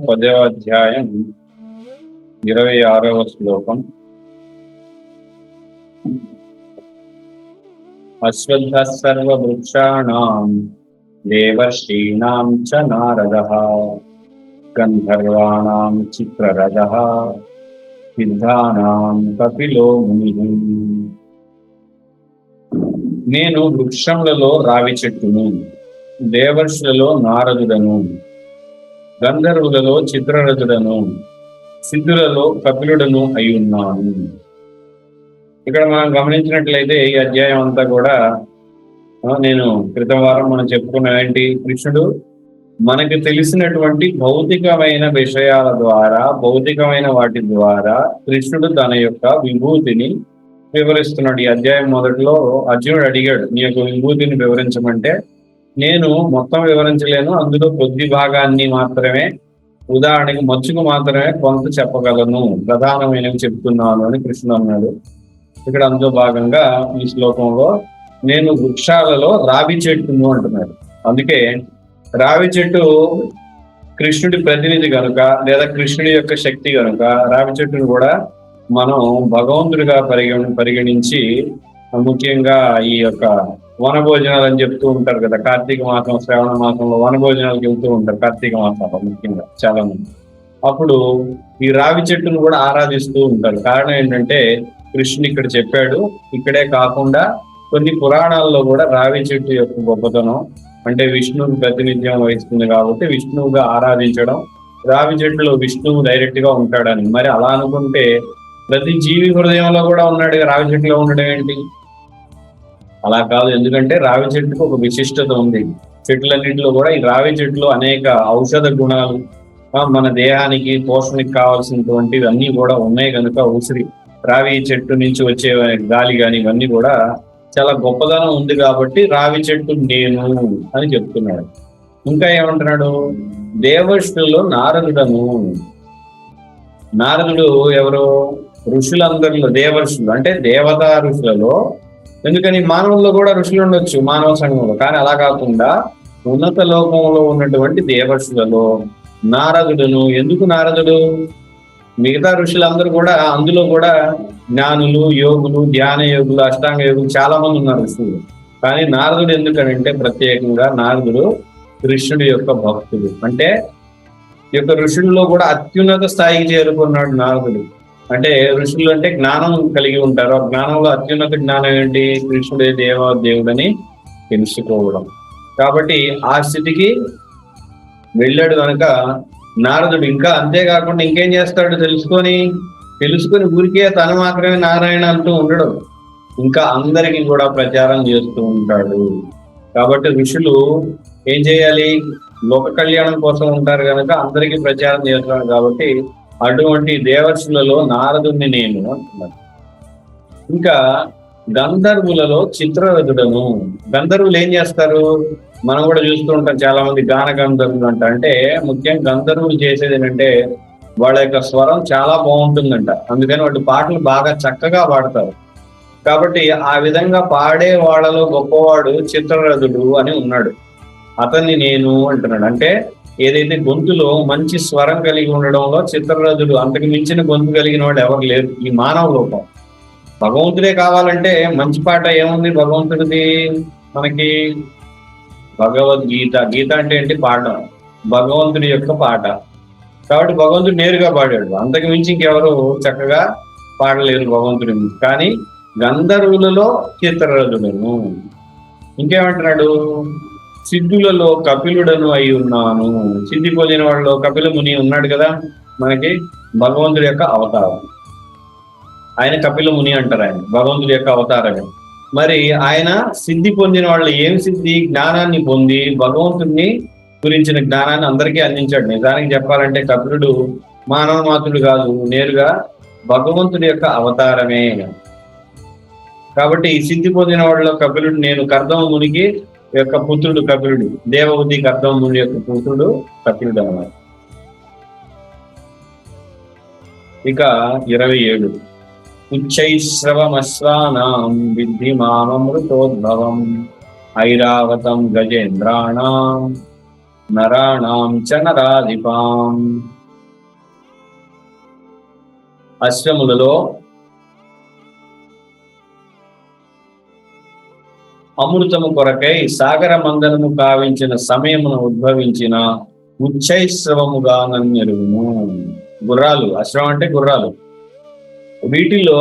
10వ అధ్యాయం 26వ శ్లోకం. అశ్వత్థ సర్వవృక్షాణాం దేవర్షీణాం చ నారదః గంధర్వాణాం చిత్రరథః సిద్ధానాం కపిలో మునిః. నేను వృక్షములలో రావి చెట్టును, దేవర్షులలో నారదుడను, గంధర్వులలో చిత్రరథుడను, సిద్ధులలో కపిలుడను అయి ఉన్నాను. ఇక్కడ మనం గమనించినట్లయితే ఈ అధ్యాయం అంతా కూడా నేను క్రితం వారం మనం చెప్పుకున్న ఏంటి, కృష్ణుడు మనకి తెలిసినటువంటి భౌతికమైన విషయాల ద్వారా, భౌతికమైన వాటి ద్వారా కృష్ణుడు తన యొక్క విభూతిని వివరిస్తున్నాడు. ఈ అధ్యాయం మొదట్లో అర్జునుడు అడిగాడు, నీ యొక్క విభూతిని వివరించమంటే, నేను మొత్తం వివరించలేను, అందులో కొద్ది భాగాన్ని మాత్రమే, ఉదాహరణకి మచ్చుకు మాత్రమే కొంత చెప్పగలను, ప్రధానమైనవి చెప్తున్నాను అని కృష్ణుడు అన్నాడు. ఇక్కడ అందులో భాగంగా ఈ శ్లోకంలో నేను వృక్షాలలో రావి చెట్టును అంటున్నాడు. అందుకే రావి చెట్టు కృష్ణుడి ప్రతినిధి కనుక, లేదా కృష్ణుడి యొక్క శక్తి కనుక రావి చెట్టును కూడా మనం భగవంతుడిగా పరిగణించి, ముఖ్యంగా ఈ యొక్క వనభోజనాలు అని చెప్తూ ఉంటారు కదా, కార్తీక మాసం, శ్రావణ మాసంలో వనభోజనాలకు వెళ్తూ ఉంటారు, కార్తీక మాసంలో ముఖ్యంగా చాలా మంది. అప్పుడు ఈ రావి చెట్టును కూడా ఆరాధిస్తూ ఉంటారు. కారణం ఏంటంటే, కృష్ణుడు ఇక్కడ చెప్పాడు. ఇక్కడే కాకుండా కొన్ని పురాణాల్లో కూడా రావి చెట్టు యొక్క గొప్పతనం, అంటే విష్ణువుకి ప్రాతినిధ్యం వహిస్తుంది కాబట్టి విష్ణువుగా ఆరాధించడం, రావి చెట్టులో విష్ణువు డైరెక్ట్ గా ఉంటాడని. మరి అలా అనుకుంటే ప్రతి జీవి హృదయంలో కూడా ఉన్నాడు, రావి చెట్టులో ఉండడం ఏంటి? అలా కాదు. ఎందుకంటే రావి చెట్టుకు ఒక విశిష్టత ఉంది. చెట్లన్నింటిలో కూడా ఈ రావి చెట్టులో అనేక ఔషధ గుణాలు, మన దేహానికి పోషణకి కావాల్సినటువంటివి అన్నీ కూడా ఉన్నాయి కనుక, ఉసిరి రావి చెట్టు నుంచి వచ్చే గాలి కానీ ఇవన్నీ కూడా చాలా గొప్పదనం ఉంది కాబట్టి రావి చెట్టు నేను అని చెప్తున్నాడు. ఇంకా ఏమంటున్నాడు, దేవర్షులలో నారదుడను. నారదుడు ఎవరు? ఋషులందరిలో దేవర్షులు, అంటే దేవతా ఋషులలో. ఎందుకని మానవుల్లో కూడా ఋషులు ఉండొచ్చు మానవ సంఘంలో, కానీ అలా కాకుండా ఉన్నత లోకంలో ఉన్నటువంటి దేవర్షులలో నారదుడును. ఎందుకు నారదుడు? మిగతా ఋషులందరూ కూడా అందులో కూడా జ్ఞానులు, యోగులు, ధ్యాన యోగులు, అష్టాంగ యోగులు చాలా మంది ఉన్నారు ఋషులు. కానీ నారదుడు ఎందుకనంటే, ప్రత్యేకంగా నారదుడు కృష్ణుడి యొక్క భక్తుడు. అంటే ఈ యొక్క ఋషుల్లో కూడా అత్యున్నత స్థాయికి చేరుకున్నాడు నారదుడు. అంటే ఋషులు అంటే జ్ఞానం కలిగి ఉంటారు. ఆ జ్ఞానంలో అత్యున్నత జ్ఞానం ఏంటి? కృష్ణుడే దేవుడని తెలుసుకోవడం. కాబట్టి ఆ స్థితికి వెళ్ళాడు కనుక నారదుడు. ఇంకా అంతేకాకుండా ఇంకేం చేస్తాడు? తెలుసుకొని ఊరికే తను మాత్రమే నారాయణ అంటూ ఉండడు, ఇంకా అందరికీ కూడా ప్రచారం చేస్తూ ఉంటాడు. కాబట్టి ఋషులు ఏం చేయాలి? లోక కళ్యాణం కోసం ఉంటారు కనుక అందరికీ ప్రచారం చేస్తున్నారు. కాబట్టి అటువంటి దేవర్షులలో నారదుడిని నేను అంటున్నాను. ఇంకా గంధర్వులలో చిత్రరథుడను. గంధర్వులు ఏం చేస్తారు? మనం కూడా చూస్తూ ఉంటాం, చాలా మంది గాన గంధర్వులు అంట. అంటే ముఖ్యంగా గంధర్వులు చేసేది ఏంటంటే, వాళ్ళ యొక్క స్వరం చాలా బాగుంటుందంట. అందుకని వాళ్ళు పాటలు బాగా చక్కగా పాడతారు. కాబట్టి ఆ విధంగా పాడే వాళ్ళలో గొప్పవాడు చిత్రరథుడు అని ఉన్నాడు. అతన్ని నేను అంటున్నాడు. అంటే ఏదైతే గొంతులో మంచి స్వరం కలిగి ఉండడంలో చిత్రరథుడు, అంతకు మించిన గొంతు కలిగిన వాడు ఎవరు లేరు ఈ మానవ రూపం. భగవంతుడే కావాలంటే మంచి పాట ఏముంది భగవంతుడిది? మనకి భగవద్గీత. గీత అంటే ఏంటి? పాడడం, భగవంతుడి యొక్క పాట. కాబట్టి భగవంతుడు నేరుగా పాడాడు, అంతకు మించి ఇంకెవరు చక్కగా పాడలేరు భగవంతుడి. కానీ గంధర్వులలో చిత్రరథుడను. ఇంకేమంటున్నాడు? సిద్ధులలో కపిలుడను అయి ఉన్నాను. సిద్ధి పొందిన వాళ్ళు కపిల ముని ఉన్నాడు కదా, మనకి భగవంతుడి యొక్క అవతారం. ఆయన కపిల ముని అంటారు, ఆయన భగవంతుడి యొక్క అవతారమే. మరి ఆయన సిద్ధి పొందిన వాళ్ళు ఏం సిద్ధి? జ్ఞానాన్ని పొంది భగవంతుడిని గురించిన జ్ఞానాన్ని అందరికీ అందించాడు. నిజానికి చెప్పాలంటే కపిలుడు మానవ మాతృడు కాదు, నేరుగా భగవంతుడి యొక్క అవతారమే. కాబట్టి ఈ సిద్ధి పొందిన వాళ్ళలో కపిలుడు నేను. కర్దమ మునికి యొక్క పుత్రుడు కపిలుడు, దేవహూతి కర్దమ ముని యొక్క పుత్రుడు కపిలుడు అన్నమాట. ఇక 27 ఉచ్చైశ్రవమశ్వానాం విద్ధి మామృతోద్భవం ఐరావతం గజేంద్రాణం నరాణాం చ నరాధిపాం అశ్వములలో అమృతము కొరకై సాగర మందనము కావించిన సమయమును ఉద్భవించిన ఉచ్చైశ్రవముగా నన్నెరుగును. గుర్రాలు, అశ్వం అంటే గుర్రాలు. వీటిలో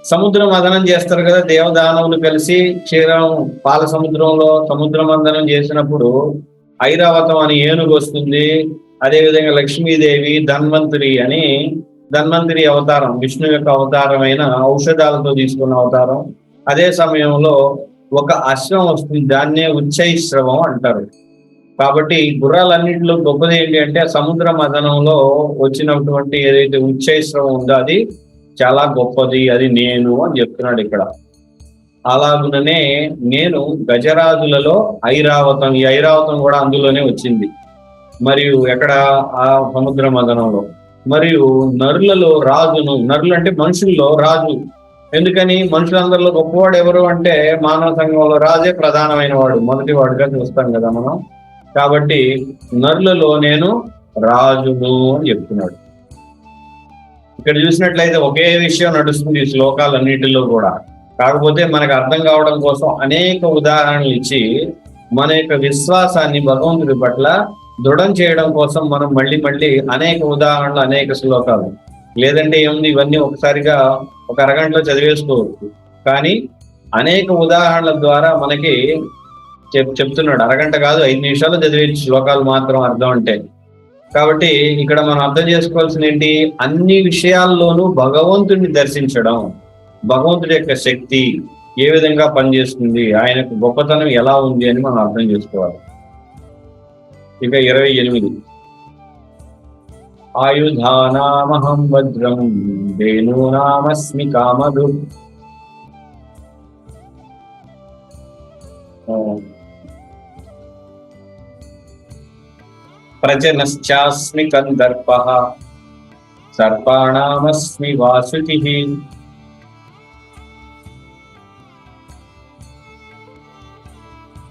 సముద్ర మదనం చేస్తారు కదా దేవదానవులు కలిసి క్షీరం పాల సముద్రంలో సముద్ర మందనం చేసినప్పుడు ఐరావతం అని ఏనుగు వస్తుంది. అదేవిధంగా లక్ష్మీదేవి ధన్వంతరి అని, ధన్వంతరి అవతారం విష్ణు యొక్క అవతారమైన ఔషధాలతో తీసుకున్న అవతారం. అదే సమయంలో ఒక అశ్వం వస్తుంది, దాన్నే ఉచ్చైశ్రవం అంటారు. కాబట్టి గుర్రాలన్నింటిలో గొప్పది ఏంటి అంటే సముద్ర మదనంలో వచ్చినటువంటి ఏదైతే ఉచ్చైశ్రవం ఉందో అది చాలా గొప్పది, అది నేను అని చెప్తున్నాడు ఇక్కడ. అలాగుననే నేను గజరాజులలో ఐరావతం, ఈ ఐరావతం కూడా అందులోనే వచ్చింది. మరియు ఎక్కడ ఆ సముద్ర మదనంలో. మరియు నరులలో రాజును, నరులు అంటే మనుషుల్లో రాజు. ఎందుకని మనుషులందరిలో గొప్పవాడు ఎవరు అంటే మానవ సంఘంలో రాజే ప్రధానమైన వాడు, మొదటి వాడుగా చూస్తాం కదా మనం. కాబట్టి నరులలో నేను రాజును అని చెప్తున్నాడు. ఇక్కడ చూసినట్లయితే ఒకే విషయం నడుస్తుంది ఈ శ్లోకాలన్నిటిలో కూడా. కాకపోతే మనకు అర్థం కావడం కోసం అనేక ఉదాహరణలు ఇచ్చి మన యొక్క విశ్వాసాన్ని భగవంతుడి పట్ల దృఢం చేయడం కోసం మనం మళ్ళీ మళ్ళీ అనేక ఉదాహరణలు, అనేక శ్లోకాలు. లేదంటే ఏముంది, ఇవన్నీ ఒకసారిగా ఒక అరగంటలో చదివేసుకోవచ్చు. కానీ అనేక ఉదాహరణల ద్వారా మనకి చెప్తున్నాడు. అరగంట కాదు, 5 నిమిషాలు చదివేచ్చు శ్లోకాలు మాత్రం అర్థం అంటే. కాబట్టి ఇక్కడ మనం అర్థం చేసుకోవాల్సింది ఏంటి, అన్ని విషయాల్లోనూ భగవంతుడిని దర్శించడం, భగవంతుడి యొక్క శక్తి ఏ విధంగా పనిచేస్తుంది, ఆయనకు గొప్పతనం ఎలా ఉంది అని మనం అర్థం చేసుకోవాలి. ఇక 28 ఆయుధానామహం వజ్రం ధేనూనామస్మి కామధు. ప్రజనశ్చాస్మి కందర్పః సర్పాణామస్మి వాసుకిః.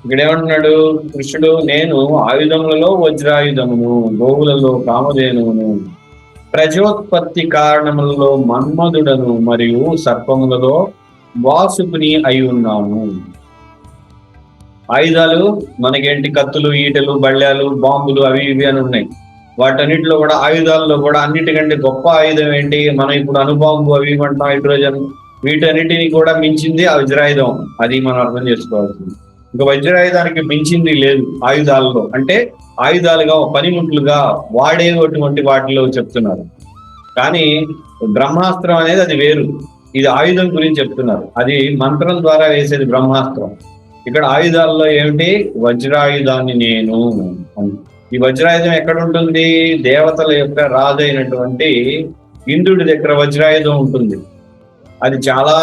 ఇక్కడ ఏమంటున్నాడు కృష్ణుడు, నేను ఆయుధములలో వజ్రాయుధమును, గోవులలో కామధేనువును, ప్రజోత్పత్తి కారణములలో మన్మధుడను, మరియు సర్పములలో వాసుకుని అయి ఉన్నాను. ఆయుధాలు మనకేంటి, కత్తులు, ఈటలు, బళ్ళాలు, బాంబులు, అవి ఇవి అని ఉన్నాయి. వాటన్నిటిలో కూడా ఆయుధాల్లో కూడా అన్నిటికంటే గొప్ప ఆయుధం ఏంటి, మనం ఇప్పుడు అణుబాంబు అవి అంటాం, హైడ్రోజన్, వీటన్నిటిని కూడా మించింది ఆ వజ్రాయుధం. అది మనం అర్థం చేసుకోవాల్సింది. ఇంకా వజ్రాయుధానికి మించింది లేదు ఆయుధాలలో. అంటే ఆయుధాలుగా, పనిముట్లుగా వాడేటువంటి వాటిలో చెప్తున్నారు. కానీ బ్రహ్మాస్త్రం అనేది అది వేరు. ఇది ఆయుధం గురించి చెప్తున్నారు. అది మంత్రం ద్వారా వేసేది బ్రహ్మాస్త్రం. ఇక్కడ ఆయుధాల్లో ఏమిటి, వజ్రాయుధాన్ని నేను. ఈ వజ్రాయుధం ఎక్కడ ఉంటుంది, దేవతల యొక్క రాజు అయినటువంటి ఇంద్రుడి దగ్గర వజ్రాయుధం ఉంటుంది. అది చాలా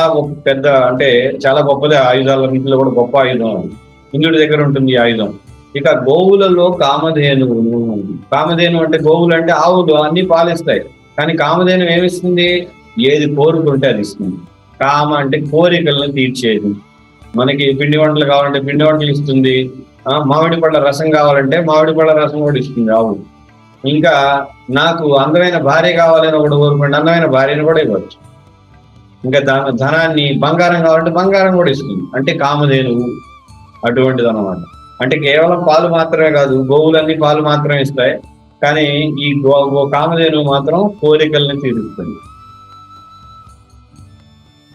పెద్ద, అంటే చాలా గొప్పది. ఆయుధాలన్నింటిలో కూడా గొప్ప ఆయుధం అది ఇంద్రుడి దగ్గర ఉంటుంది ఈ ఆయుధం. ఇక గోవులలో కామధేనువును. కామధేను అంటే గోవులు అంటే ఆవులు, అన్ని పాలిస్తాయి. కానీ కామధేను ఏమిస్తుంది, ఏది కోరుకుంటే అది ఇస్తుంది. కామ అంటే కోరికలను తీర్చేది. మనకి పిండి వంటలు కావాలంటే పిండి వంటలు ఇస్తుంది. మామిడి పళ్ళ రసం కావాలంటే మామిడి పళ్ళ రసం కూడా ఇస్తుంది ఆవు. ఇంకా నాకు అందమైన భార్య కావాలని ఒకటి కోరుకుంటే అందమైన భార్యను కూడా ఇవ్వచ్చు. ఇంకా ధనాన్ని, బంగారం కావాలంటే బంగారం కూడా ఇస్తుంది. అంటే కామధేనువు అటువంటిది అనమాట. అంటే కేవలం పాలు మాత్రమే కాదు, గోవులన్నీ పాలు మాత్రమే ఇస్తాయి. కానీ ఈ కామధేనువు మాత్రం కోరికల్ని తీరుస్తుంది.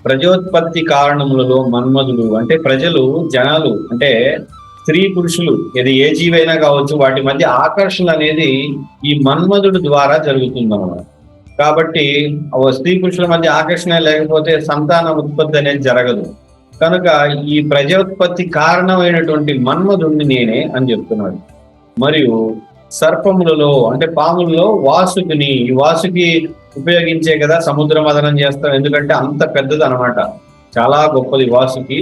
ప్రజోత్పత్తి కారణములలో మన్మధుడు అంటే ప్రజలు, జనాలు, అంటే స్త్రీ పురుషులు, ఇది ఏ జీవైనా కావచ్చు, వాటి మధ్య ఆకర్షణ అనేది ఈ మన్మధుడు ద్వారా జరుగుతుందన్నమాట. కాబట్టి స్త్రీ పురుషుల మధ్య ఆకర్షణ లేకపోతే సంతాన ఉత్పత్తి అనేది జరగదు. కనుక ఈ ప్రజోత్పత్తి కారణమైనటువంటి మన్మధుడిని నేనే అని చెప్తున్నాడు. మరియు సర్పములలో అంటే పాములలో వాసుకిని, ఈ వాసుకి ఉపయోగించే కదా సముద్ర మదనం చేస్తాం. ఎందుకంటే అంత పెద్దది అనమాట, చాలా గొప్పది వాసుకి.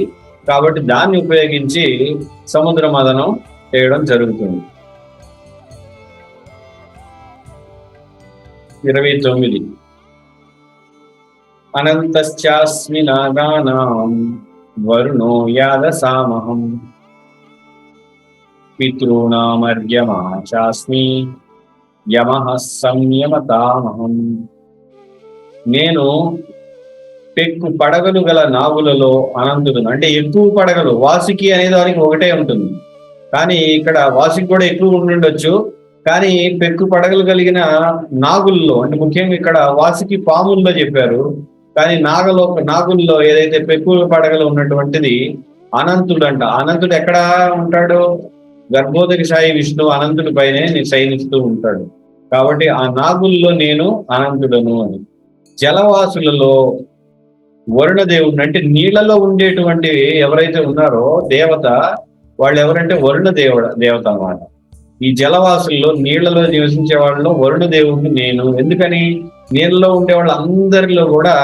కాబట్టి దాన్ని ఉపయోగించి సముద్ర మదనం చేయడం జరుగుతుంది. 29 అనంతశ్చాస్మి నాగానాం వరుణో యాదసామహం పితॄణామర్యమా చాస్మి యమః సంయమతామహం. నేను పెక్కు పడగలు గల నాగులలో అనంతుడు. అంటే ఎక్కువ పడగలు, వాసుకి అనే దానికి ఒకటే ఉంటుంది, కానీ ఇక్కడ వాసుకి కూడా ఎక్కువ ఉండుండొచ్చు. కానీ పెక్కు పడగలు కలిగిన నాగుల్లో, అంటే ముఖ్యంగా ఇక్కడ వాసుకి పాముల్లో చెప్పారు, కానీ నాగుల్లో ఏదైతే పెక్కు పడగలు ఉన్నటువంటిది అనంతుడు అంట. అనంతుడు ఎక్కడ ఉంటాడు? గర్భోదకి సాయి విష్ణు అనంతుడి పైనే శయనిస్తూ ఉంటాడు. కాబట్టి ఆ నాగుల్లో నేను అనంతుడను అని. జలవాసులలో వరుణదేవుడు, అంటే నీళ్లలో ఉండేటువంటి ఎవరైతే ఉన్నారో దేవత, వాళ్ళు ఎవరంటే దేవత అన్నమాట. ఈ జలవాసుల్లో నీళ్లలో నివసించే వాళ్ళలో వరుణ దేవుడిని నేను. ఎందుకని? నీళ్ళలో ఉండే వాళ్ళందరిలో కూడా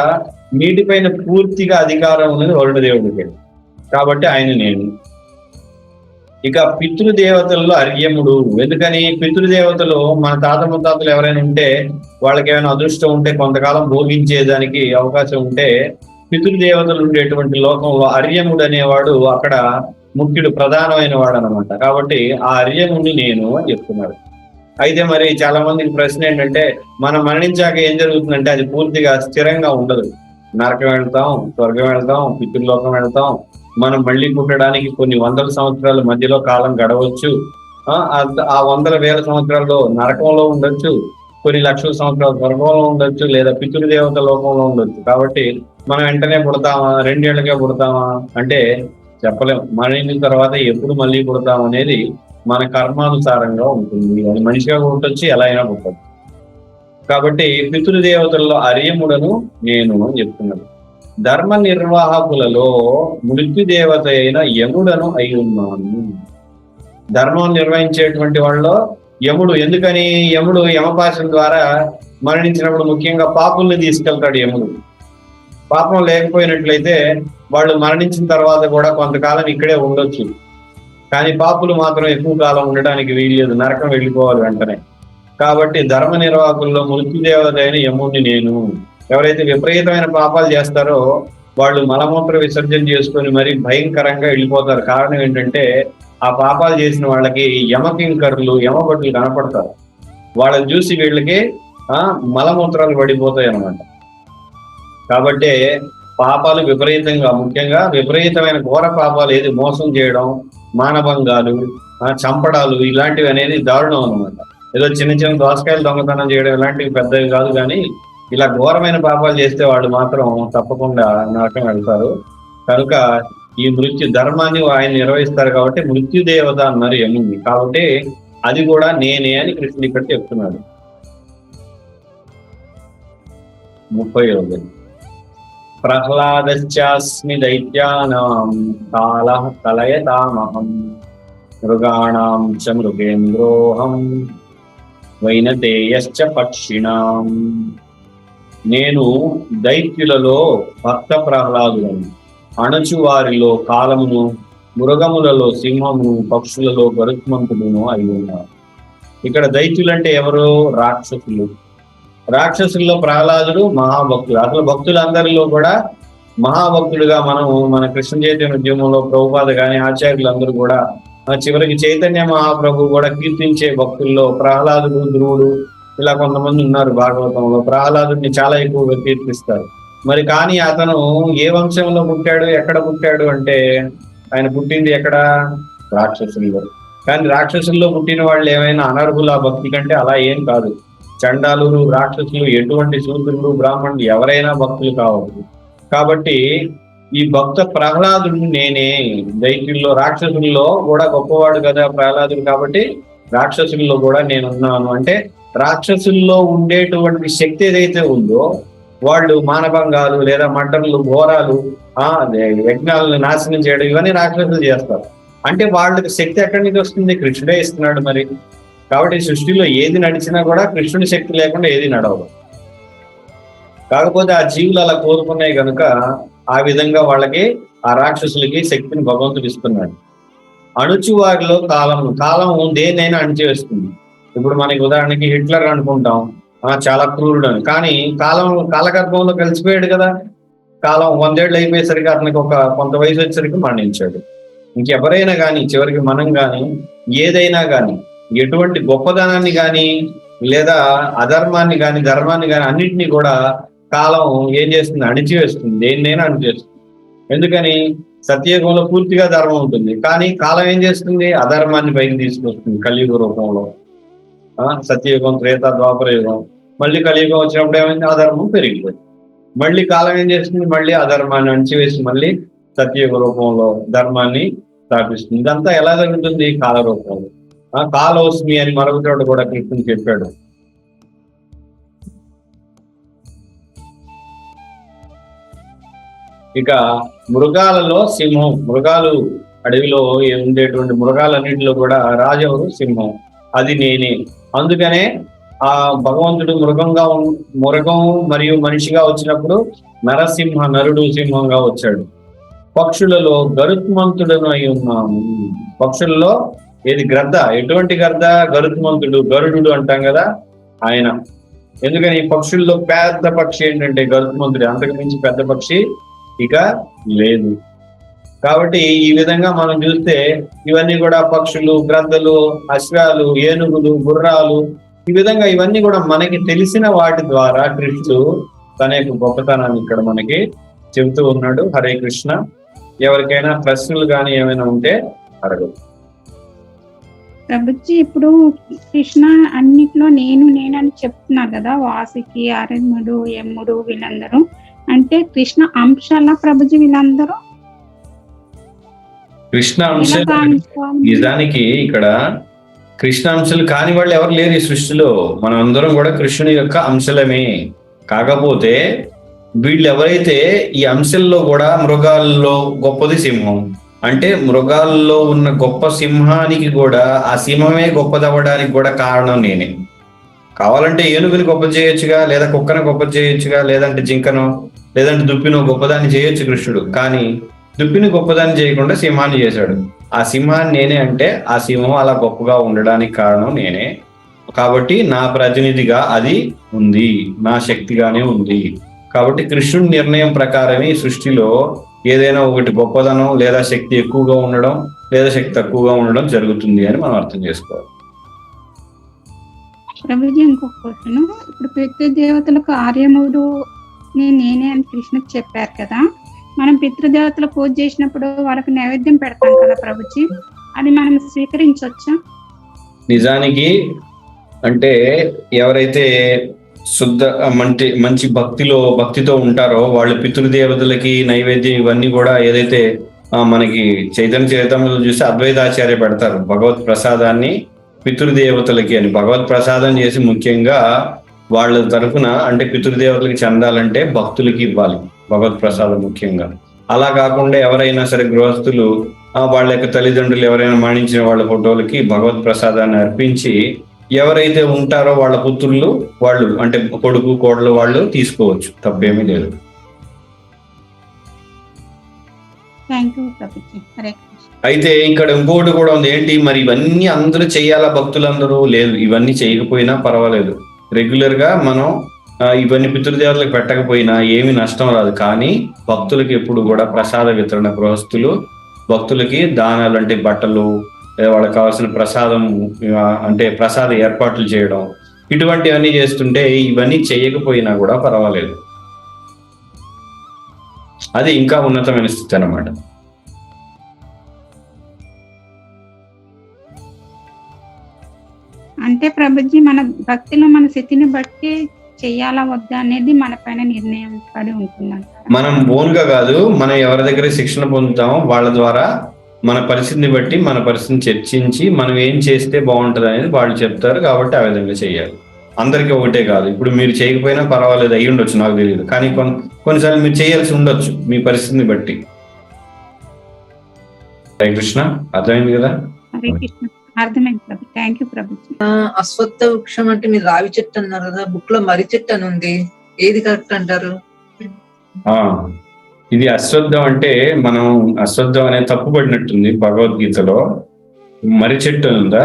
నీటిపైన పూర్తిగా అధికారం ఉన్నది వరుణ దేవుడికి, కాబట్టి ఆయన నేను. ఇక పితృదేవతల్లో అర్యముడు. ఎందుకని? పితృదేవతలు మన తాత ముత్తాతలు ఎవరైనా ఉంటే, వాళ్ళకి ఏమైనా అదృష్టం ఉంటే, కొంతకాలం భోగించేదానికి అవకాశం ఉంటే, పితృదేవతలు ఉండేటువంటి లోకంలో అర్యముడు అనేవాడు అక్కడ ముఖ్యుడు, ప్రధానమైన వాడు అనమాట. కాబట్టి ఆ అర్యముని నేను అని చెప్తున్నాడు. అయితే మరి చాలా మందికి ప్రశ్న ఏంటంటే, మనం మరణించాక ఏం జరుగుతుందంటే అది పూర్తిగా స్థిరంగా ఉండదు. నరకం వెళ్తాం, స్వర్గం వెళ్తాం, పితృలోకం వెళ్తాం. మనం మళ్ళీ పుట్టడానికి కొన్ని వందల సంవత్సరాల మధ్యలో కాలం గడవచ్చు. ఆ వందల వేల సంవత్సరాల్లో నరకంలో ఉండొచ్చు, కొన్ని లక్షల సంవత్సరాల స్వర్గంలో ఉండొచ్చు, లేదా పితృదేవత లోకంలో ఉండొచ్చు. కాబట్టి మనం వెంటనే పుడతామా, 2 ఏళ్లకే పుడతామా అంటే చెప్పలేం. మరణించిన తర్వాత ఎప్పుడు మళ్ళీ పుడతాం అనేది మన కర్మానుసారంగా ఉంటుంది. అది మనిషిగా పుట్టొచ్చు, ఎలా అయినా పుట్టచ్చు. కాబట్టి పితృదేవతల్లో అర్యముడను నేను అని చెప్తున్నాడు. ధర్మ నిర్వాహకులలో మృత్యుదేవత అయిన యముడను అయి ఉన్నాను. ధర్మం నిర్వహించేటువంటి వాళ్ళలో యముడు. ఎందుకని? యముడు యమపాశం ద్వారా మరణించినప్పుడు ముఖ్యంగా పాపుల్ని తీసుకెళ్తాడు యముడు. పాపం లేకపోయినట్లయితే వాళ్ళు మరణించిన తర్వాత కూడా కొంతకాలం ఇక్కడే ఉండొచ్చు, కానీ పాపులు మాత్రం ఎక్కువ కాలం ఉండడానికి వీల్లేదు, నరకం వెళ్ళిపోవాలి వెంటనే. కాబట్టి ధర్మ నిర్వాహకుల్లో మృత్యుదేవత అయిన యముడిని నేను. ఎవరైతే విపరీతమైన పాపాలు చేస్తారో వాళ్ళు మలమూత్ర విసర్జన చేసుకొని మరి భయంకరంగా వెళ్ళిపోతారు. కారణం ఏంటంటే ఆ పాపాలు చేసిన వాళ్ళకి యమకింకరులు, యమభటులు కనపడతారు. వాళ్ళని చూసి వీళ్ళకి మలమూత్రాలు పడిపోతాయి అన్నమాట. కాబట్టి పాపాలు విపరీతంగా, ముఖ్యంగా విపరీతమైన ఘోర పాపాలు, ఏది మోసం చేయడం, మానభంగాలు, చంపడాలు, ఇలాంటివి అనేది దారుణం అనమాట. ఏదో చిన్న చిన్న దోసకాయలు దొంగతనం చేయడం ఇలాంటివి పెద్దవి కాదు, కానీ ఇలా ఘోరమైన పాపాలు చేస్తే వాళ్ళు మాత్రం తప్పకుండా నరకం వెళ్తారు. కనుక ఈ మృత్యు ధర్మాన్ని ఆయన నిర్వహిస్తారు కాబట్టి మృత్యుదేవత అన్నారు యముని. కాబట్టి అది కూడా నేనే అని కృష్ణుడు ఇక్కడ చెప్తున్నాడు. 30వ ప్రహ్లాదశ్చాస్మి దైత్యానాం కాలః కలయతామహం మృగాణాం చ మృగేంద్రోహం వైనతేయశ్చ పక్షిణాం. నేను దైత్యులలో భక్త ప్రహ్లాదులను, అణచువారిలో కాలమును, మృగములలో సింహమును, పక్షులలో గరుత్మంతుడును అయి ఉన్నారు. ఇక్కడ దైత్యులంటే ఎవరు? రాక్షసులు. రాక్షసుల్లో ప్రహ్లాదుడు మహాభక్తుడు. అసలు భక్తులందరిలో కూడా మహాభక్తుడిగా మన కృష్ణ చైతన్య ఉద్యమంలో ప్రభుపాద కానీ ఆచార్యులందరూ కూడా, చివరికి చైతన్య మహాప్రభు కూడా కీర్తించే భక్తుల్లో ప్రహ్లాదుడు, ధ్రువుడు, ఇలా కొంతమంది ఉన్నారు భాగవతంలో. ప్రహ్లాదుడిని చాలా ఎక్కువగా కీర్తిస్తారు. మరి కానీ అతను ఏ వంశంలో పుట్టాడు, ఎక్కడ పుట్టాడు అంటే ఆయన పుట్టింది ఎక్కడ? రాక్షసుల్లో. కానీ రాక్షసుల్లో పుట్టిన వాళ్ళు ఏమైనా అనర్హుల భక్తి కంటే? అలా ఏం కాదు. చండాలురు, రాక్షసులు, ఎటువంటి శూద్రులు, బ్రాహ్మణులు ఎవరైనా భక్తులు కావచ్చు. కాబట్టి ఈ భక్త ప్రహ్లాదుడిని నేనే. దైత్యుల్లో, రాక్షసుల్లో కూడా గొప్పవాడు కదా ప్రహ్లాదుడు, కాబట్టి రాక్షసుల్లో కూడా నేనున్నాను. అంటే రాక్షసుల్లో ఉండేటువంటి శక్తి ఏదైతే ఉందో వాళ్ళు మానభంగాలు లేదా మటన్లు, ఘోరాలు, యజ్ఞాలను నాశనం చేయడం, ఇవన్నీ రాక్షసులు చేస్తారు. అంటే వాళ్ళకి శక్తి ఎక్కడి నుంచి వస్తుంది? కృష్ణుడే ఇస్తున్నాడు మరి. కాబట్టి సృష్టిలో ఏది నడిచినా కూడా కృష్ణుడి శక్తి లేకుండా ఏది నడవదు. కాకపోతే ఆ జీవులు అలా కోరుకున్నాయి కనుక ఆ విధంగా వాళ్ళకి, ఆ రాక్షసులకి శక్తిని భగవంతుడు ఇస్తున్నాడు. అణుచువారిలో కాలము దేన్నైనా అణిచివేస్తుంది. ఇప్పుడు మనకి ఉదాహరణకి హిట్లర్ అనుకుంటాం, చాలా క్రూరుడు అని. కానీ కాలగర్భంలో కలిసిపోయాడు కదా. కాలం 100 ఏళ్ళు అయిపోయేసరికి అతనికి కొంత వయసు వచ్చేసరికి మరణించాడు. ఇంకెవరైనా కానీ చివరికి మనం కానీ ఏదైనా కానీ ఎటువంటి గొప్పదనాన్ని కానీ లేదా అధర్మాన్ని కానీ ధర్మాన్ని కానీ అన్నింటినీ కూడా కాలం ఏం చేస్తుంది? అణిచివేస్తుంది, దేన్నైనా అణిచివేస్తుంది. ఎందుకని? సత్యయుగంలో పూర్తిగా ధర్మం ఉంటుంది, కానీ కాలం ఏం చేస్తుంది? అధర్మాన్ని పైకి తీసుకొస్తుంది కలియుగ రూపంలో. సత్యయుగం, త్రేత, ద్వాపర యుగం, మళ్ళీ కలియుగం వచ్చినప్పుడు ఏమైంది? అధర్మం పెరిగిపోయింది. మళ్ళీ కాలం ఏం చేస్తుంది? మళ్ళీ అధర్మాన్ని అణిచివేసి మళ్ళీ సత్యయుగ రూపంలో ధర్మాన్ని స్థాపిస్తుంది. ఇదంతా ఎలా జరుగుతుంది? కాల రూపంలో. కాలోస్మి అని మరొక చోట కూడా కృష్ణుడు చెప్పాడు. ఇక మృగాలలో సింహం. మృగాలు, అడవిలో ఉండేటువంటి మృగాలన్నింటిలో కూడా రాజెవరు? సింహం. అది నేనే. అందుకనే ఆ భగవంతుడు మృగం మరియు మనిషిగా వచ్చినప్పుడు నరసింహ, నరుడు సింహంగా వచ్చాడు. పక్షులలో గరుత్మంతుడను అయి ఉన్నాము. పక్షులలో ఏది? గ్రద్ద. ఎటువంటి గ్రద్ద? గరుత్మంతుడు, గరుడు అంటాం కదా ఆయన. ఎందుకని? పక్షుల్లో పెద్ద పక్షి ఏంటంటే గరుత్మంతుడు. అంతకు మించి పెద్ద పక్షి ఇక లేదు. కాబట్టి ఈ విధంగా మనం చూస్తే ఇవన్నీ కూడా పక్షులు, గ్రద్దలు, అశ్వాలు, ఏనుగులు, గుర్రాలు, ఈ విధంగా ఇవన్నీ కూడా మనకి తెలిసిన వాటి ద్వారా కృష్ణుడు తన యొక్క గొప్పతనాన్ని ఇక్కడ మనకి చెబుతూ ఉన్నాడు. హరే కృష్ణ. ఎవరికైనా ప్రశ్నలు కానీ ఏమైనా ఉంటే అడగదు. ప్రభుజీ, ఇప్పుడు కృష్ణ అన్నిట్లో నేను నేనని చెప్తున్నారు కదా, వాసుకి, అరణ్యుడు, యముడు, వీళ్ళందరూ అంటే కృష్ణ అంశాల ప్రభుజీ వీళ్ళందరూ? కృష్ణ అంశాలు నిజానికి ఇక్కడ కృష్ణ అంశాలు కాని వాళ్ళు ఎవరు లేరు ఈ సృష్టిలో. మనం అందరం కూడా కృష్ణుని యొక్క అంశలమే. కాకపోతే వీళ్ళు ఎవరైతే ఈ అంశల్లో కూడా మృగాల్లో గొప్పది సింహం. అంటే మృగాల్లో ఉన్న గొప్ప సింహానికి కూడా ఆ సింహమే గొప్పదవ్వడానికి కూడా కారణం నేనే. కావాలంటే ఏనుగుని గొప్ప చేయొచ్చుగా, లేదా కుక్కను గొప్ప చేయొచ్చుగా, లేదంటే జింకను, లేదంటే దుప్పిను గొప్పదాన్ని చేయొచ్చు కృష్ణుడు. కానీ దుప్పిని గొప్పదాన్ని చేయకుండా సింహాన్ని చేశాడు. ఆ సింహాన్ని నేనే అంటే ఆ సింహం అలా గొప్పగా ఉండడానికి కారణం నేనే. కాబట్టి నా ప్రతినిధిగా అది ఉంది, నా శక్తిగానే ఉంది. కాబట్టి కృష్ణుడి నిర్ణయం ప్రకారమే ఈ సృష్టిలో ఏదైనా ఒకటి గొప్పదనం లేదా శక్తి ఎక్కువగా ఉండడం లేదా శక్తి తక్కువగా ఉండడం జరుగుతుంది అని మనం అర్థం చేసుకోవాలి. ప్రభుజీ, ఇంకొక క్వశ్చన్. ఇప్పుడు పితృదేవతలకు ఆర్యముడు నేనే అని కృష్ణుడు చెప్పారు కదా, మనం పితృదేవతలు పూజ చేసినప్పుడు వాళ్ళకి నైవేద్యం పెడతాం కదా ప్రభుజీ, అది మనం స్వీకరించవచ్చా? నిజానికి అంటే ఎవరైతే శుద్ధ మంచి భక్తితో ఉంటారో వాళ్ళు పితృదేవతలకి నైవేద్యం ఇవన్నీ కూడా ఏదైతే మనకి చైతన్య చరిత్రలో చూస్తే అద్వైతాచార్య పెడతారు భగవత్ ప్రసాదాన్ని పితృదేవతలకి అని. భగవత్ ప్రసాదం చేసి ముఖ్యంగా వాళ్ళ తరఫున అంటే పితృదేవతలకి చెందాలంటే భక్తులకి ఇవ్వాలి భగవత్ ప్రసాదం ముఖ్యంగా. అలా కాకుండా ఎవరైనా సరే గృహస్థులు వాళ్ళ యొక్క తల్లిదండ్రులు ఎవరైనా మరణించిన వాళ్ళ ఫోటోలకి భగవత్ ప్రసాదాన్ని అర్పించి ఎవరైతే ఉంటారో వాళ్ళ పుత్రులు వాళ్ళు అంటే కొడుకు కోడలు వాళ్ళు తీసుకోవచ్చు, తప్పేమీ లేదు. అయితే ఇక్కడ ఇంకోటి కూడా ఉంది. ఏంటి మరి? ఇవన్నీ అందరూ చెయ్యాలా భక్తులందరూ? లేదు, ఇవన్నీ చేయకపోయినా పర్వాలేదు. రెగ్యులర్ గా మనం ఇవన్నీ పితృదేవతలకు పెట్టకపోయినా ఏమి నష్టం రాదు. కానీ భక్తులకి ఎప్పుడు కూడా ప్రసాద వితరణ, గృహస్థులు భక్తులకి దానాలు అంటే బట్టలు, వాళ్ళకి కావాల్సిన ప్రసాదం అంటే ప్రసాద ఏర్పాట్లు చేయడం, ఇటువంటివన్నీ చేస్తుంటే ఇవన్నీ చేయకపోయినా కూడా పర్వాలేదు. అది ఇంకా ఉన్నతమైన స్థితి అన్నమాట. అంటే ప్రభుజీ, మన భక్తిలో మన స్థితిని బట్టి చెయ్యాలా వద్దా అనేది మన పైన నిర్ణయం పడి ఉంటుందంట. మనం ఓన్గా కాదు, మనం ఎవరి దగ్గర శిక్షణ పొందుతామో వాళ్ళ ద్వారా మన పరిస్థితిని బట్టి మన పరిస్థితిని చర్చించి మనం ఏం చేస్తే బాగుంటుంది అనేది వాళ్ళు చెప్తారు. కాబట్టి ఆ విధంగా చేయాలి. అందరికీ ఒకటే కాదు. ఇప్పుడు మీరు చేయకపోయినా పర్వాలేదు, అయ్యి ఉండొచ్చు, నాకు తెలియదు. కానీ కొన్నిసార్లు మీరు చేయాల్సి ఉండొచ్చు మీ పరిస్థితిని బట్టి. హరే కృష్ణ. అర్థమైంది కదా? హరే కృష్ణ, అర్థమైంది ప్రభు. థ్యాంక్ యూ ప్రభు. అశ్వత్థ వృక్షం అంటే మీరు రావి చెట్టు అన్నారు కదా, బుక్ లో మర్రి చెట్టు అని ఉంది, ఏది కరెక్ట్ అంటారు? ఇది అశ్వత్థం అంటే మనం అశ్వత్థం అనే తప్పు పడినట్టుంది భగవద్గీతలో. మర్రి చెట్టు అని ఉందా?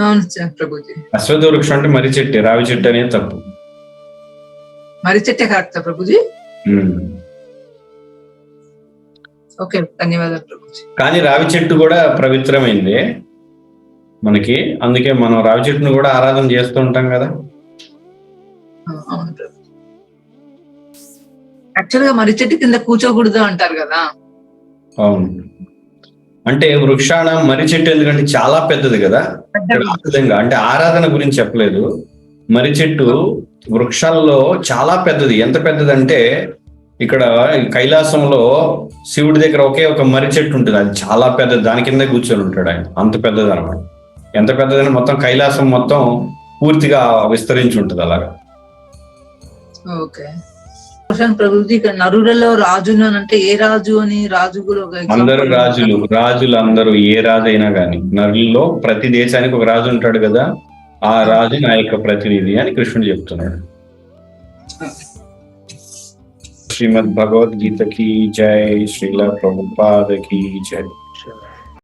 అవును ప్రభుజీ. అశ్వత్థ వృక్షం అంటే మర్రి చెట్టు, రావి చెట్టు అనేది తప్పు. మర్రి చెట్టే కరెక్టా ప్రభుజీ? ఓకే, ధన్యవాదాలు ప్రభుజీ. కానీ రావి చెట్టు కూడా పవిత్రమైంది మనకి, అందుకే మనం రావి చెట్టును కూడా ఆరాధన చేస్తూ ఉంటాం కదా. అవును ప్రభు. యాక్చువల్ గా మర్రి చెట్టు కింద కూర్చోకూడదు అంటారు కదా. అవును, అంటే వృక్షాణం మర్రి చెట్టు ఎందుకంటే చాలా పెద్దది కదా. ఇక్కడ ఆ విధంగా అంటే ఆరాధన గురించి చెప్పలేదు. మర్రి చెట్టు వృక్షాలలో చాలా పెద్దది. ఎంత పెద్దదంటే ఇక్కడ కైలాసంలో శివుడి దగ్గర ఒకే ఒక మర్రి చెట్టు ఉంటుంది, అది చాలా పెద్దది. దాని కింద కూర్చొని ఉంటాడు ఆయన, అంత పెద్దది అనమాట. ఎంత పెద్దదని మొత్తం కైలాసం మొత్తం పూర్తిగా విస్తరించి ఉంటుంది అలాగా. ఓకే ప్రభుజీ, ఇక్కడ నరులలో రాజును అని అంటే ఏ రాజు అని? రాజు కూడా ఒక అందరు రాజులు అందరూ, ఏ రాజు అయినా కానీ నరుల్లో ప్రతి దేశానికి ఒక రాజు ఉంటాడు కదా, ఆ రాజు నా యొక్క ప్రతినిధి అని కృష్ణుడు చెప్తున్నాడు. శ్రీమద్ భగవద్గీత కీ జై, శ్రీల ప్రభుపాద కీ జై.